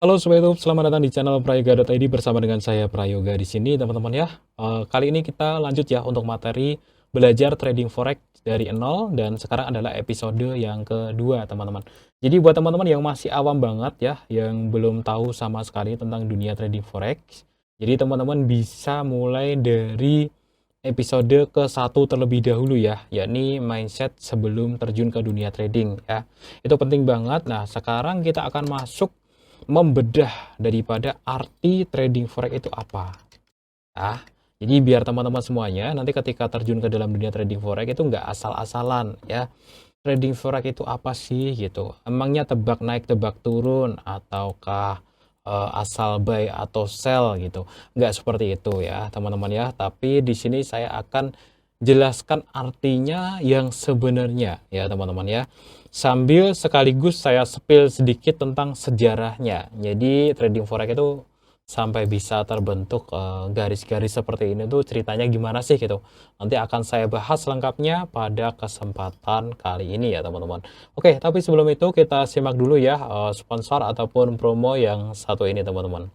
Halo Sobat YouTube, selamat datang di channel Prayoga.id bersama dengan saya Prayoga di sini teman-teman ya. Kali ini kita lanjut ya untuk materi belajar trading forex dari nol dan sekarang adalah episode yang kedua teman-teman. Jadi buat teman-teman yang masih awam banget ya, yang belum tahu sama sekali tentang dunia trading forex, jadi teman-teman bisa mulai dari episode ke-1 terlebih dahulu ya, yakni mindset sebelum terjun ke dunia trading ya. Itu penting banget. Nah, sekarang kita akan masuk membedah daripada arti trading forex itu apa. Nah, jadi biar teman-teman semuanya nanti ketika terjun ke dalam dunia trading forex itu nggak asal-asalan ya. Trading forex itu apa sih gitu? Emangnya tebak naik tebak turun ataukah asal buy atau sell gitu? Nggak seperti itu ya teman-teman ya. Tapi di sini saya akan jelaskan artinya yang sebenarnya ya teman-teman ya. Sambil sekaligus saya spill sedikit tentang sejarahnya. Jadi trading forex itu sampai bisa terbentuk garis-garis seperti ini tuh ceritanya gimana sih gitu. Nanti akan saya bahas lengkapnya pada kesempatan kali ini ya teman-teman. Oke, tapi sebelum itu kita simak dulu ya sponsor ataupun promo yang satu ini teman-teman.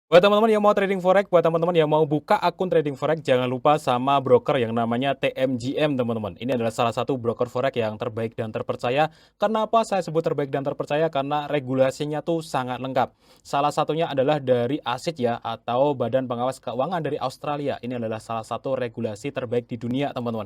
Buat teman-teman yang mau trading forex, buat teman-teman yang mau buka akun trading forex, jangan lupa sama broker yang namanya TMGM teman-teman. Ini adalah salah satu broker forex yang terbaik dan terpercaya. Kenapa saya sebut terbaik dan terpercaya? Karena regulasinya tuh sangat lengkap. Salah satunya adalah dari ASIC ya, atau Badan Pengawas Keuangan dari Australia. Ini adalah salah satu regulasi terbaik di dunia teman-teman.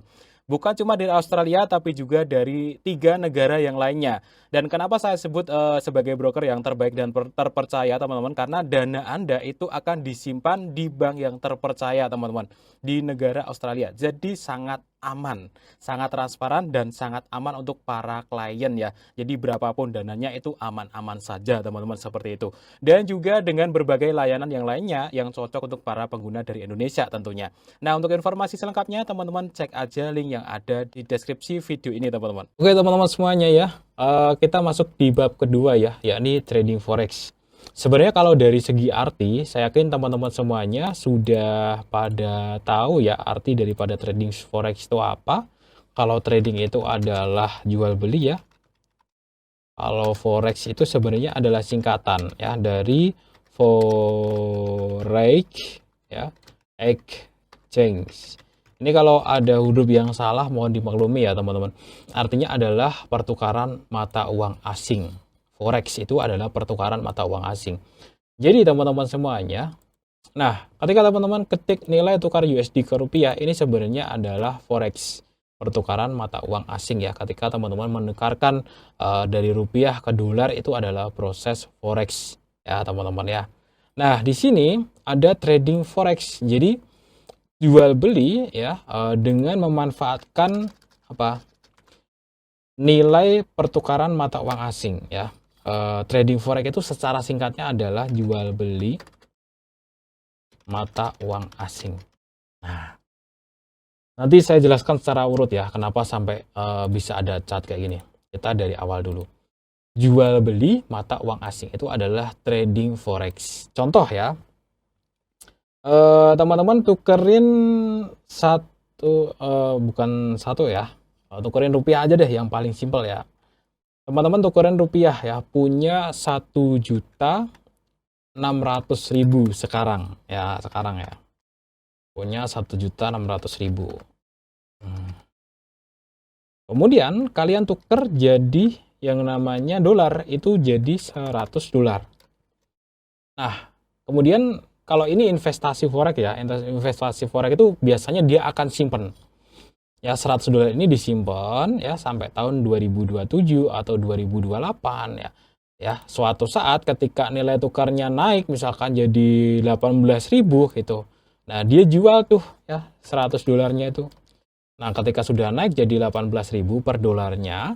Bukan cuma dari Australia, tapi juga dari 3 negara yang lainnya. Dan kenapa saya sebut sebagai broker yang terbaik dan terpercaya teman-teman? Karena dana Anda itu akan disimpan di bank yang terpercaya teman-teman. Di negara Australia. Jadi sangat aman, sangat transparan dan sangat aman untuk para klien ya. Jadi berapapun dananya itu aman-aman saja teman-teman seperti itu. Dan juga dengan berbagai layanan yang lainnya yang cocok untuk para pengguna dari Indonesia tentunya. Nah, untuk informasi selengkapnya teman-teman cek aja link yang ada di deskripsi video ini teman-teman. Oke teman-teman semuanya ya, kita masuk di bab kedua ya, yakni trading forex. Sebenarnya kalau dari segi arti, saya yakin teman-teman semuanya sudah pada tahu ya arti daripada trading forex itu apa. Kalau trading itu adalah jual beli ya. Kalau forex itu sebenarnya adalah singkatan ya dari forex ya, exchange. Ini kalau ada huruf yang salah mohon dimaklumi ya teman-teman. Artinya adalah pertukaran mata uang asing. Forex itu adalah pertukaran mata uang asing. Jadi teman-teman semuanya, nah ketika teman-teman ketik nilai tukar USD ke rupiah, ini sebenarnya adalah forex, pertukaran mata uang asing ya. Ketika teman-teman menukarkan dari rupiah ke dolar itu adalah proses forex ya teman-teman ya. Nah di sini ada trading forex. Jadi jual beli ya dengan memanfaatkan apa nilai pertukaran mata uang asing ya. Trading forex itu secara singkatnya adalah jual beli mata uang asing. Nah, nanti saya jelaskan secara urut ya kenapa sampai bisa ada chart kayak gini. Kita dari awal dulu. Jual beli mata uang asing itu adalah trading forex. Contoh ya, teman-teman tukerin satu bukan satu ya, tukerin rupiah aja deh yang paling simpel ya. Teman-teman tukerin rupiah ya, punya 1.600.000 sekarang ya, punya 1.600.000. Kemudian kalian tuker jadi yang namanya dolar, itu jadi 100 dolar. Nah, kemudian kalau ini investasi forex ya, investasi forex itu biasanya dia akan simpen. Ya 100 dolar ini disimpan ya sampai tahun 2027 atau 2028 ya. Ya, suatu saat ketika nilai tukarnya naik misalkan jadi 18.000 gitu. Nah, dia jual tuh ya 100 dolarnya itu. Nah, ketika sudah naik jadi 18.000 per dolarnya,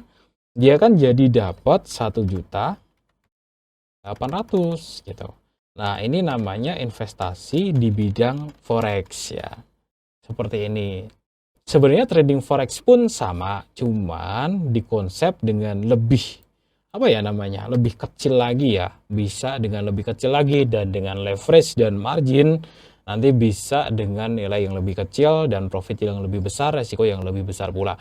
dia kan jadi dapat 1.800.000 gitu. Nah, ini namanya investasi di bidang forex ya. Seperti ini. Sebenarnya trading forex pun sama, cuman dikonsep dengan lebih apa ya namanya? Lebih kecil lagi ya. Bisa dengan lebih kecil lagi dan dengan leverage dan margin nanti bisa dengan nilai yang lebih kecil dan profit yang lebih besar, resiko yang lebih besar pula.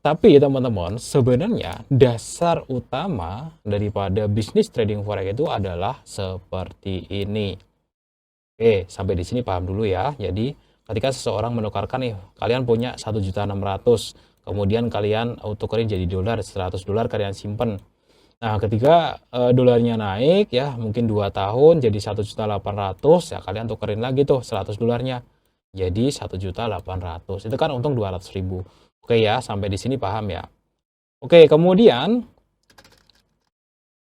Tapi teman-teman, sebenarnya dasar utama daripada bisnis trading forex itu adalah seperti ini. Oke, sampai di sini paham dulu ya. Jadi, ketika seseorang menukarkan nih, kalian punya 1.600.000, kemudian kalian tukerin jadi dolar, 100 dolar kalian simpen. Nah, ketika dolarnya naik ya, mungkin 2 tahun jadi 1.800.000, ya kalian tukerin lagi tuh 100 dolarnya. Jadi 1.800.000. Itu kan untung 200.000. Oke ya, sampai di sini paham ya. Oke, kemudian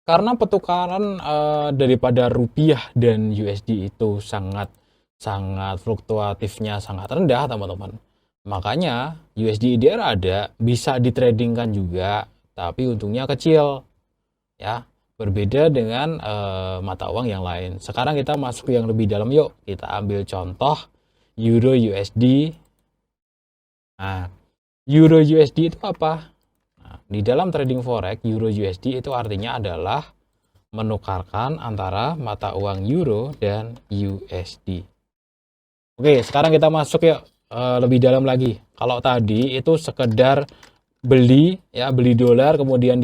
karena pertukaran daripada rupiah dan USD itu sangat fluktuatifnya sangat rendah, teman-teman. Makanya USD IDR ada, bisa ditradingkan juga, tapi untungnya kecil. Ya, berbeda dengan mata uang yang lain. Sekarang kita masuk yang lebih dalam yuk. Kita ambil contoh Euro USD. Nah, Euro USD itu apa? Nah, di dalam trading forex, Euro USD itu artinya adalah menukarkan antara mata uang Euro dan USD. Oke, sekarang kita masuk yuk lebih dalam lagi. Kalau tadi itu sekedar beli dolar kemudian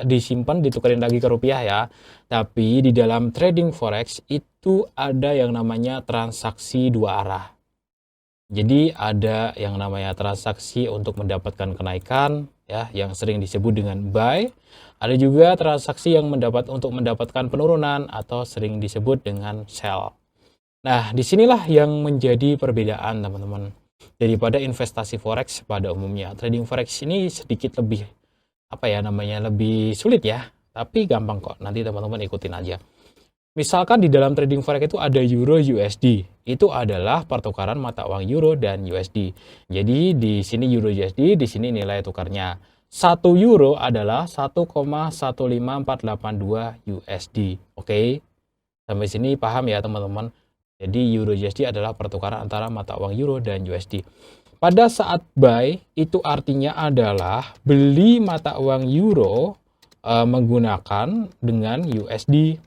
disimpan ditukerin lagi ke rupiah ya. Tapi di dalam trading forex itu ada yang namanya transaksi dua arah. Jadi ada yang namanya transaksi untuk mendapatkan kenaikan ya, yang sering disebut dengan buy. Ada juga transaksi yang untuk mendapatkan penurunan atau sering disebut dengan sell. Nah, disinilah yang menjadi perbedaan teman-teman daripada investasi forex pada umumnya. Trading forex ini sedikit lebih lebih sulit ya, tapi gampang kok. Nanti teman-teman ikutin aja. Misalkan di dalam trading forex itu ada Euro USD. Itu adalah pertukaran mata uang Euro dan USD. Jadi di sini Euro USD, di sini nilai tukarnya. 1 euro adalah 1,15482 USD. Oke. Sampai sini paham ya teman-teman. Jadi Euro USD adalah pertukaran antara mata uang Euro dan USD. Pada saat buy itu artinya adalah beli mata uang Euro menggunakan dengan USD.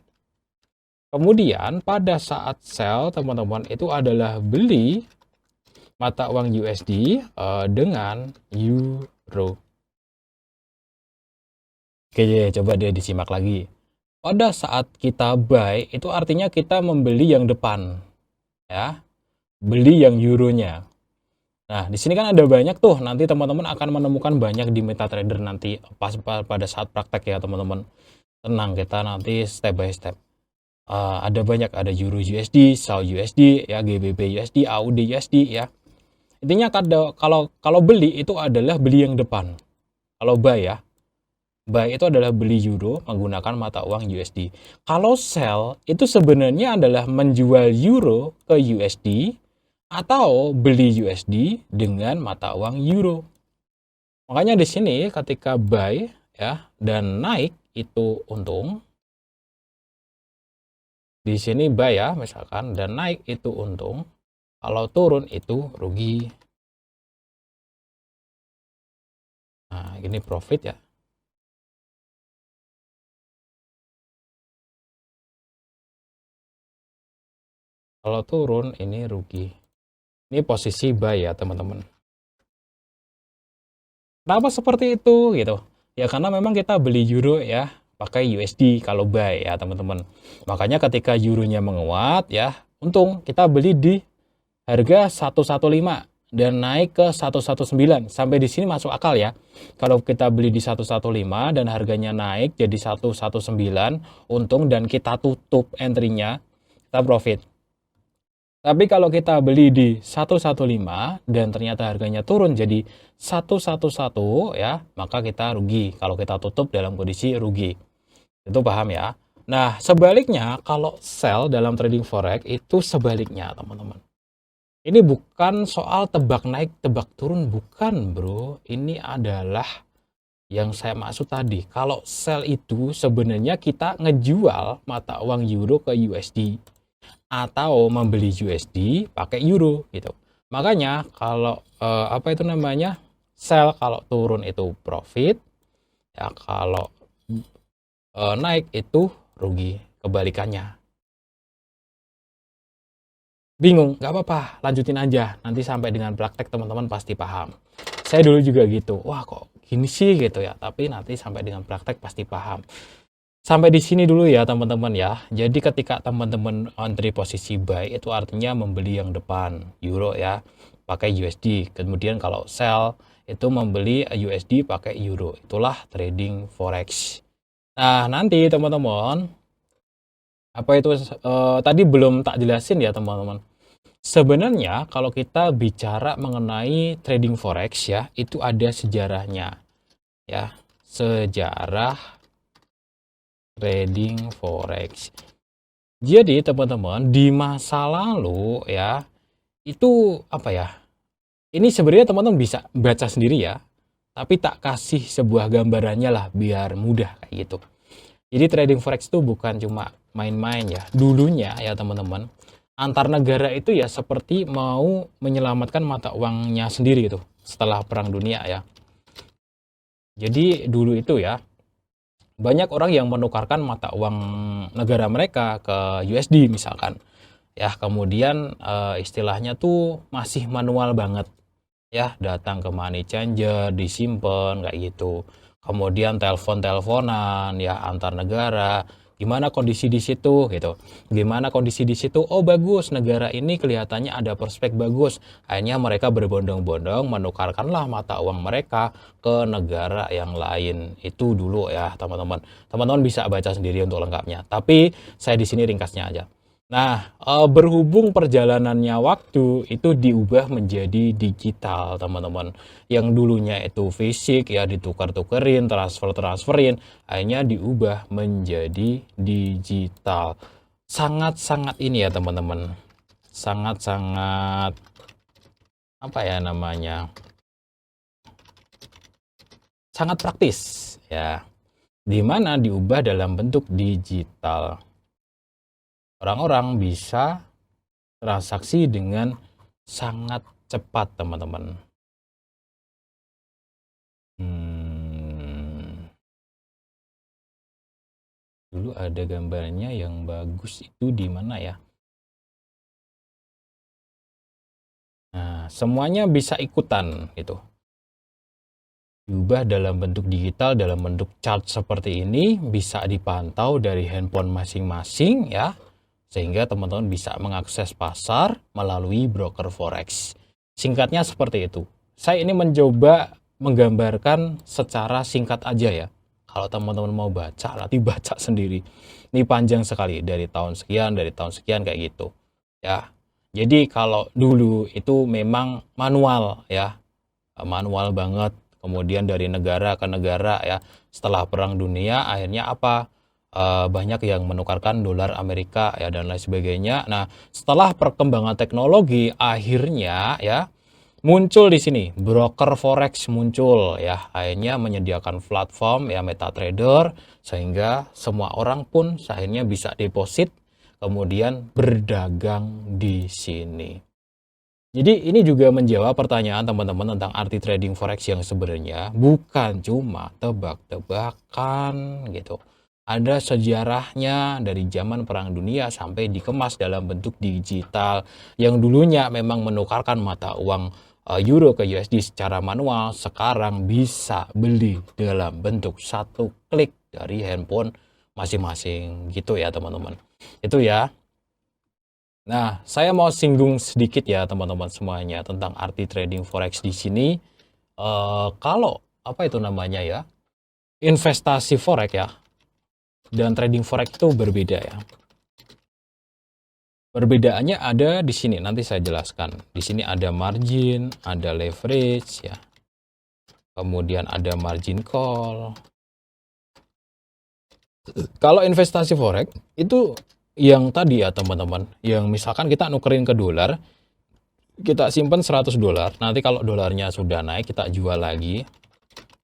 Kemudian pada saat sell teman-teman itu adalah beli mata uang USD dengan Euro. Oke, coba dia disimak lagi. Pada saat kita buy, itu artinya kita membeli yang depan. Ya, beli yang euronya. Nah, di sini kan ada banyak tuh. Nanti teman-teman akan menemukan banyak di MetaTrader nanti pada saat praktek ya, teman-teman. Tenang, kita nanti step by step. Ada banyak, ada Euro USD, SAU USD, ya, GBP USD, AUD USD, ya. Intinya kalau beli itu adalah beli yang depan. Kalau buy ya. Buy itu adalah beli euro menggunakan mata uang USD. Kalau sell itu sebenarnya adalah menjual euro ke USD atau beli USD dengan mata uang euro. Makanya di sini ketika buy ya dan naik itu untung. Di sini buy ya misalkan dan naik itu untung. Kalau turun itu rugi. Nah, ini profit ya. Kalau turun ini rugi. Ini posisi buy ya teman-teman. Kenapa seperti itu gitu? Ya karena memang kita beli euro ya pakai USD kalau buy ya teman-teman. Makanya ketika euronya menguat ya, untung kita beli di harga 115 dan naik ke 119. Sampai di sini masuk akal ya. Kalau kita beli di 115 dan harganya naik jadi 119, untung dan kita tutup entry-nya, kita profit. Tapi kalau kita beli di 115 dan ternyata harganya turun jadi 111 ya, maka kita rugi. Kalau kita tutup dalam kondisi rugi. Itu paham ya. Nah, sebaliknya kalau sell dalam trading forex itu sebaliknya, teman-teman. Ini bukan soal tebak naik, tebak turun, bukan, bro. Ini adalah yang saya maksud tadi. Kalau sell itu sebenarnya kita ngejual mata uang euro ke USD. Atau membeli USD pakai euro gitu. Makanya kalau sell kalau turun itu profit, ya kalau naik itu rugi, kebalikannya. Bingung? Nggak apa-apa, lanjutin aja. Nanti sampai dengan praktek teman-teman pasti paham. Saya dulu juga gitu. Wah kok gini sih gitu ya, tapi nanti sampai dengan praktek pasti paham. Sampai di sini dulu ya teman-teman ya. Jadi ketika teman-teman entry posisi buy itu artinya membeli yang depan euro ya, pakai USD. Kemudian kalau sell itu membeli USD pakai euro. Itulah trading forex. Nah, nanti teman-teman apa itu tadi belum tak jelasin ya teman-teman. Sebenarnya kalau kita bicara mengenai trading forex ya, itu ada sejarahnya ya. Sejarah trading forex. Jadi teman-teman di masa lalu ya, itu apa ya? Ini sebenarnya teman-teman bisa baca sendiri ya, tapi tak kasih sebuah gambarannya lah biar mudah kayak gitu. Jadi trading forex itu bukan cuma main-main ya. Dulunya ya teman-teman, antar negara itu ya seperti mau menyelamatkan mata uangnya sendiri gitu setelah perang dunia ya. Jadi dulu itu ya, banyak orang yang menukarkan mata uang negara mereka ke USD misalkan. Ya, kemudian istilahnya tuh masih manual banget. Ya, datang ke money changer, disimpan kayak gitu. Kemudian telepon-teleponan ya antar negara. Gimana kondisi di situ gitu. Gimana kondisi di situ? Oh, bagus, negara ini kelihatannya ada prospek bagus. Akhirnya mereka berbondong-bondong menukarkanlah mata uang mereka ke negara yang lain. Itu dulu ya, teman-teman. Teman-teman bisa baca sendiri untuk lengkapnya. Tapi saya di sini ringkasnya aja. Nah, berhubung perjalanannya waktu itu diubah menjadi digital, teman-teman. Yang dulunya itu fisik ya ditukar-tukerin, transferin, akhirnya diubah menjadi digital. Sangat-sangat ini ya, teman-teman. Sangat-sangat apa ya namanya? Sangat praktis ya. Di mana diubah dalam bentuk digital. Orang-orang bisa transaksi dengan sangat cepat, teman-teman. Dulu ada gambarnya yang bagus itu di mana ya? Nah, semuanya bisa ikutan gitu. Diubah dalam bentuk digital, dalam bentuk chart seperti ini, bisa dipantau dari handphone masing-masing ya. Sehingga teman-teman bisa mengakses pasar melalui broker forex. Singkatnya seperti itu. Saya ini mencoba menggambarkan secara singkat aja ya. Kalau teman-teman mau baca, nanti baca sendiri. Ini panjang sekali, dari tahun sekian kayak gitu. Ya. Jadi kalau dulu itu memang manual ya. Manual banget. Kemudian dari negara ke negara ya. Setelah perang dunia akhirnya apa? Banyak yang menukarkan dolar Amerika ya dan lain sebagainya. Nah, setelah perkembangan teknologi akhirnya ya muncul di sini broker forex muncul ya. Akhirnya menyediakan platform ya MetaTrader sehingga semua orang pun akhirnya bisa deposit kemudian berdagang di sini. Jadi ini juga menjawab pertanyaan teman-teman tentang arti trading forex yang sebenarnya bukan cuma tebak-tebakan gitu. Ada sejarahnya dari zaman Perang Dunia sampai dikemas dalam bentuk digital yang dulunya memang menukarkan mata uang euro ke USD secara manual, sekarang bisa beli dalam bentuk satu klik dari handphone masing-masing gitu ya teman-teman. Itu ya. Nah, saya mau singgung sedikit ya teman-teman semuanya tentang arti trading forex di sini. Kalau apa itu namanya ya? Investasi forex ya. Dan trading forex itu berbeda ya. Perbedaannya ada di sini, nanti saya jelaskan. Di sini ada margin, ada leverage ya. Kemudian ada margin call. Kalau investasi forex itu yang tadi ya teman-teman, yang misalkan kita nukerin ke dolar, kita simpan 100 dolar, nanti kalau dolarnya sudah naik kita jual lagi.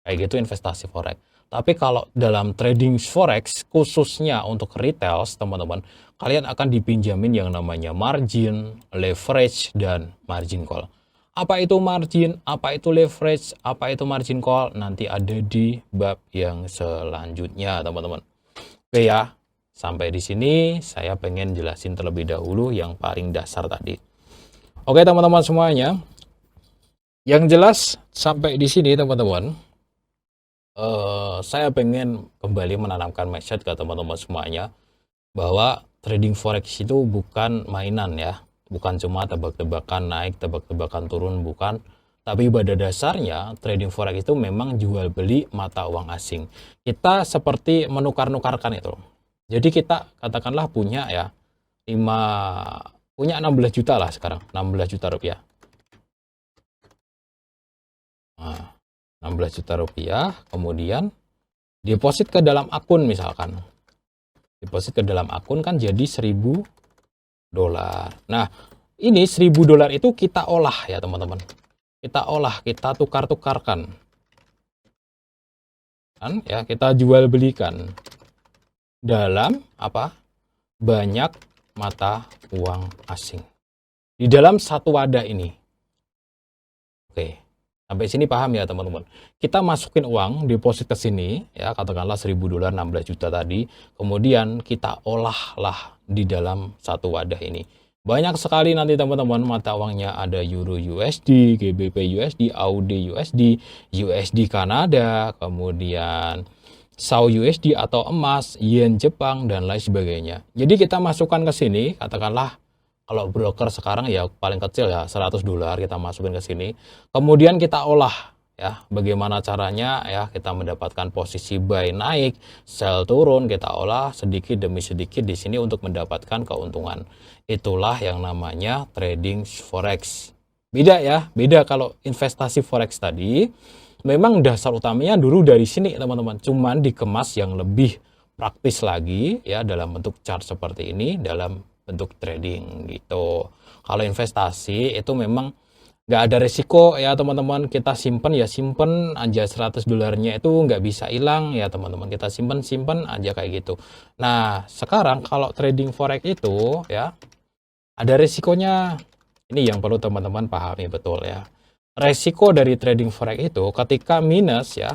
Kayak gitu investasi forex. Tapi kalau dalam trading forex, khususnya untuk retail, teman-teman, kalian akan dipinjamin yang namanya margin, leverage, dan margin call. Apa itu margin, apa itu leverage, apa itu margin call, nanti ada di bab yang selanjutnya, teman-teman. Oke ya, sampai di sini saya pengen jelasin terlebih dahulu yang paling dasar tadi. Oke teman-teman semuanya, yang jelas sampai di sini teman-teman, Saya pengen kembali menanamkan mindset ke teman-teman semuanya bahwa trading forex itu bukan mainan ya, bukan cuma tebak-tebakan naik, tebak-tebakan turun, bukan. Tapi pada dasarnya trading forex itu memang jual beli mata uang asing. Kita seperti menukar-nukarkan itu. Jadi kita katakanlah punya ya 5 punya 16 juta lah sekarang, 16 juta rupiah. Nah, 16 juta rupiah, kemudian deposit ke dalam akun misalkan. Deposit ke dalam akun kan jadi $1.000. Nah, ini $1.000 itu kita olah ya teman-teman. Kita olah, kita tukar-tukarkan. Kan ya, kita jual belikan dalam apa? Banyak mata uang asing. Di dalam satu wadah ini. Oke. Sampai sini paham ya teman-teman. Kita masukin uang, deposit ke sini, ya katakanlah $1.000, 16 juta tadi. Kemudian kita olahlah di dalam satu wadah ini. Banyak sekali nanti teman-teman mata uangnya, ada Euro USD, GBP USD, AUD USD, USD Kanada, kemudian SAU USD atau emas, yen Jepang, dan lain sebagainya. Jadi kita masukkan ke sini, katakanlah kalau broker sekarang ya paling kecil ya $100 kita masukin ke sini. Kemudian kita olah ya, bagaimana caranya ya kita mendapatkan posisi buy naik, sell turun, kita olah sedikit demi sedikit di sini untuk mendapatkan keuntungan. Itulah yang namanya trading forex. Beda ya, beda kalau investasi forex tadi. Memang dasar utamanya dulu dari sini teman-teman, cuman dikemas yang lebih praktis lagi ya dalam bentuk chart seperti ini, dalam bentuk trading gitu. Kalau investasi itu memang nggak ada resiko ya teman-teman, kita simpen ya simpen aja, $100 itu nggak bisa hilang ya teman-teman, kita simpen aja kayak gitu. Nah sekarang kalau trading forex itu ya ada resikonya. Ini yang perlu teman-teman pahami betul ya. Resiko dari trading forex itu ketika minus ya,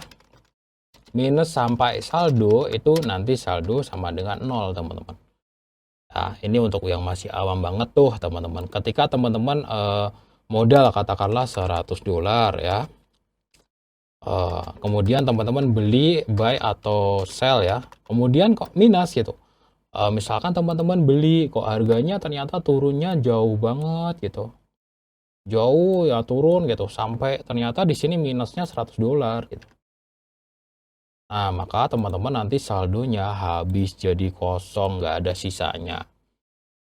minus sampai saldo itu nanti saldo sama dengan 0 teman-teman. Nah, ini untuk yang masih awam banget tuh teman-teman. Ketika teman-teman modal katakanlah $100 ya. Kemudian teman-teman beli, buy atau sell ya. Kemudian kok minus gitu. Misalkan teman-teman beli kok harganya ternyata turunnya jauh banget gitu. Jauh ya turun gitu sampai ternyata di sini minusnya $100 gitu. Nah, maka teman-teman nanti saldonya habis jadi kosong, nggak ada sisanya.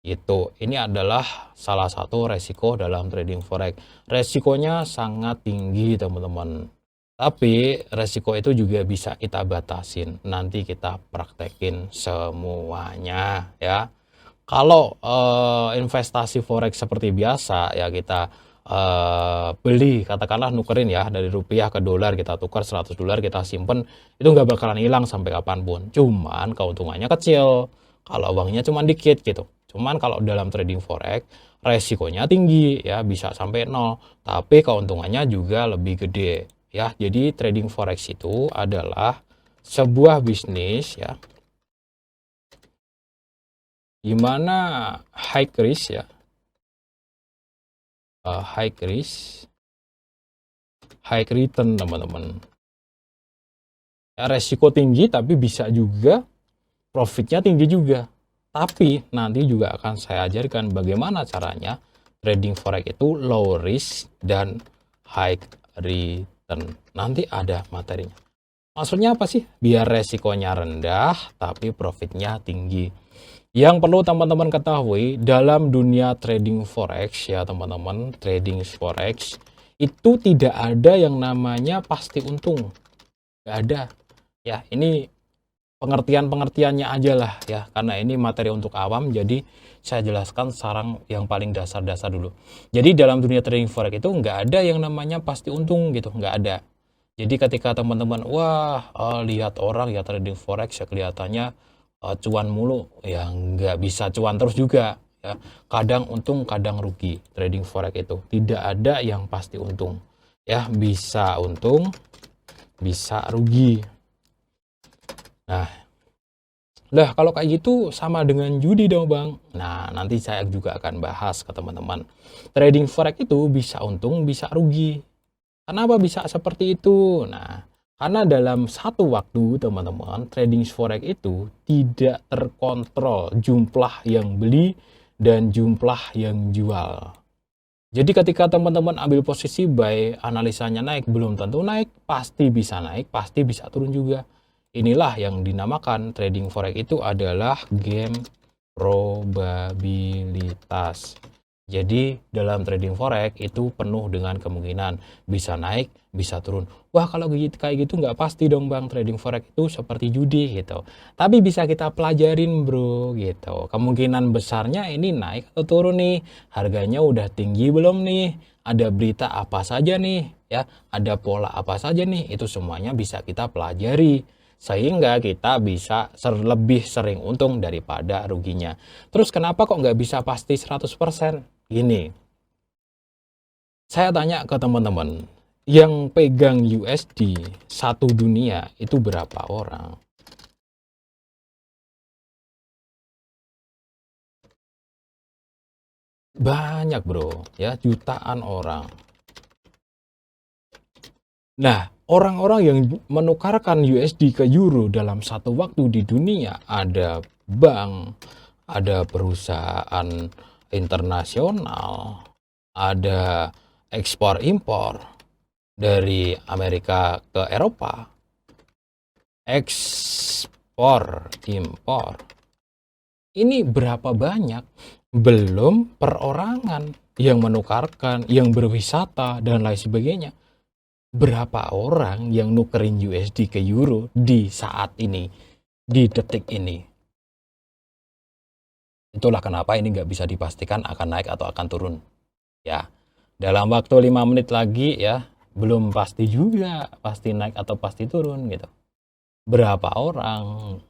Itu. Ini adalah salah satu resiko dalam trading forex. Resikonya sangat tinggi, teman-teman. Tapi resiko itu juga bisa kita batasin. Nanti kita praktekin semuanya ya. Kalau investasi forex seperti biasa ya kita beli, katakanlah nukerin ya dari rupiah ke dolar, kita tukar $100 kita simpen, itu nggak bakalan hilang sampai kapanpun. Cuman keuntungannya kecil kalau uangnya cuma dikit gitu. Cuman kalau dalam trading forex resikonya tinggi ya, bisa sampai 0, tapi keuntungannya juga lebih gede ya. Jadi trading forex itu adalah sebuah bisnis ya, gimana high risk ya, high risk, high return teman-teman. Ya, resiko tinggi tapi bisa juga profitnya tinggi juga. Tapi nanti juga akan saya ajarkan bagaimana caranya trading forex itu low risk dan high return. Nanti ada materinya. Maksudnya apa sih? Biar resikonya rendah tapi profitnya tinggi. Yang perlu teman-teman ketahui dalam dunia trading forex ya teman-teman, trading forex itu tidak ada yang namanya pasti untung. Nggak ada. Ya, ini pengertian-pengertiannya aja lah ya, karena ini materi untuk awam, jadi saya jelaskan sekarang yang paling dasar-dasar dulu. Jadi dalam dunia trading forex itu nggak ada yang namanya pasti untung gitu, nggak ada. Jadi ketika teman-teman, wah lihat orang ya trading forex ya kelihatannya cuan mulu, ya nggak bisa cuan terus juga ya. Kadang untung, kadang rugi. Trading forex itu tidak ada yang pasti untung ya, bisa untung, bisa rugi. Nah, lah kalau kayak gitu sama dengan judi dong bang. Nah nanti saya juga akan bahas ke teman-teman. Trading forex itu bisa untung, bisa rugi. Kenapa bisa seperti itu? Nah, Karena dalam satu waktu, teman-teman, trading forex itu tidak terkontrol jumlah yang beli dan jumlah yang jual. Jadi ketika teman-teman ambil posisi buy, analisanya naik, belum tentu naik, pasti bisa naik, pasti bisa turun juga. Inilah yang dinamakan trading forex itu adalah game probabilitas. Jadi dalam trading forex itu penuh dengan kemungkinan bisa naik, bisa turun. Wah, kalau kayak gitu nggak pasti dong bang, trading forex itu seperti judi gitu. Tapi bisa kita pelajarin bro gitu. Kemungkinan besarnya ini naik atau turun nih. Harganya udah tinggi belum nih? Ada berita apa saja nih? Ya, ada pola apa saja nih? Itu semuanya bisa kita pelajari. Sehingga kita bisa lebih sering untung daripada ruginya. Terus kenapa kok nggak bisa pasti 100%? Gini, saya tanya ke teman-teman, yang pegang USD satu dunia itu berapa orang? Banyak bro, ya jutaan orang. Nah, orang-orang yang menukarkan USD ke euro dalam satu waktu di dunia, ada bank, ada perusahaan internasional, ada ekspor impor dari Amerika ke Eropa, ekspor impor. Ini berapa banyak? Belum perorangan yang menukarkan, yang berwisata dan lain sebagainya. Berapa orang yang nukerin USD ke euro di saat ini, di detik ini? Itulah kenapa ini nggak bisa dipastikan akan naik atau akan turun. Ya, dalam waktu 5 menit lagi ya, belum pasti juga pasti naik atau pasti turun gitu. Berapa orang,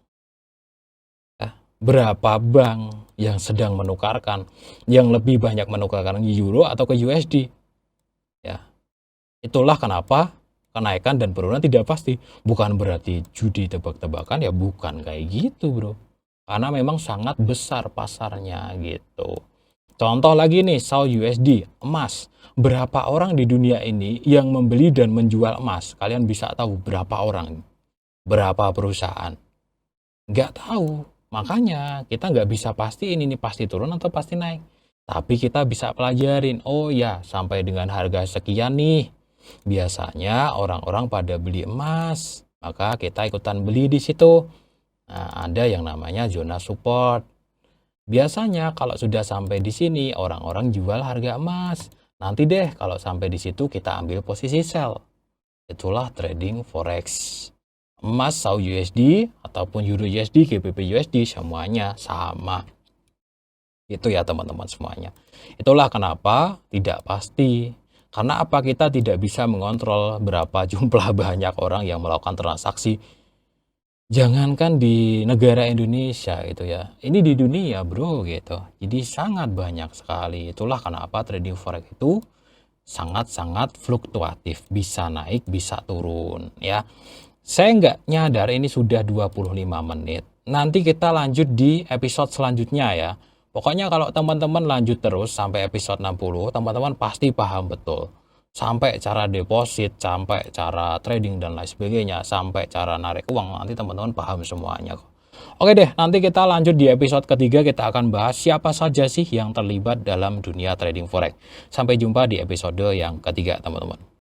ya, berapa bank yang sedang menukarkan, yang lebih banyak menukarkan euro atau ke USD. Ya, itulah kenapa kenaikan dan penurunan tidak pasti. Bukan berarti judi tebak-tebakan, ya bukan kayak gitu bro. Karena memang sangat besar pasarnya gitu. Contoh lagi nih, SAU USD, emas. Berapa orang di dunia ini yang membeli dan menjual emas? Kalian bisa tahu berapa orang? Berapa perusahaan? Nggak tahu. Makanya kita nggak bisa pastiin ini pasti turun atau pasti naik. Tapi kita bisa pelajarin, oh ya sampai dengan harga sekian nih. Biasanya orang-orang pada beli emas, maka kita ikutan beli di situ. Nah, ada yang namanya zona support. Biasanya kalau sudah sampai di sini orang-orang jual harga emas. Nanti deh kalau sampai di situ kita ambil posisi sell. Itulah trading forex. Emas SAU USD ataupun Euro USD, GBP USD semuanya sama. Itu ya teman-teman semuanya. Itulah kenapa tidak pasti. Karena apa, kita tidak bisa mengontrol berapa jumlah banyak orang yang melakukan transaksi. Jangankan di negara Indonesia gitu ya, ini di dunia bro gitu. Jadi sangat banyak sekali. Itulah kenapa trading forex itu sangat-sangat fluktuatif, bisa naik, bisa turun ya. Saya nggak nyadar ini sudah 25 menit. Nanti kita lanjut di episode selanjutnya ya. Pokoknya kalau teman-teman lanjut terus sampai episode 60, teman-teman pasti paham betul. Sampai cara deposit, sampai cara trading dan lain sebagainya, sampai cara narik uang, nanti teman-teman paham semuanya kok. Oke deh, nanti kita lanjut di episode ketiga, kita akan bahas siapa saja sih yang terlibat dalam dunia trading forex. Sampai jumpa di episode yang ketiga teman-teman.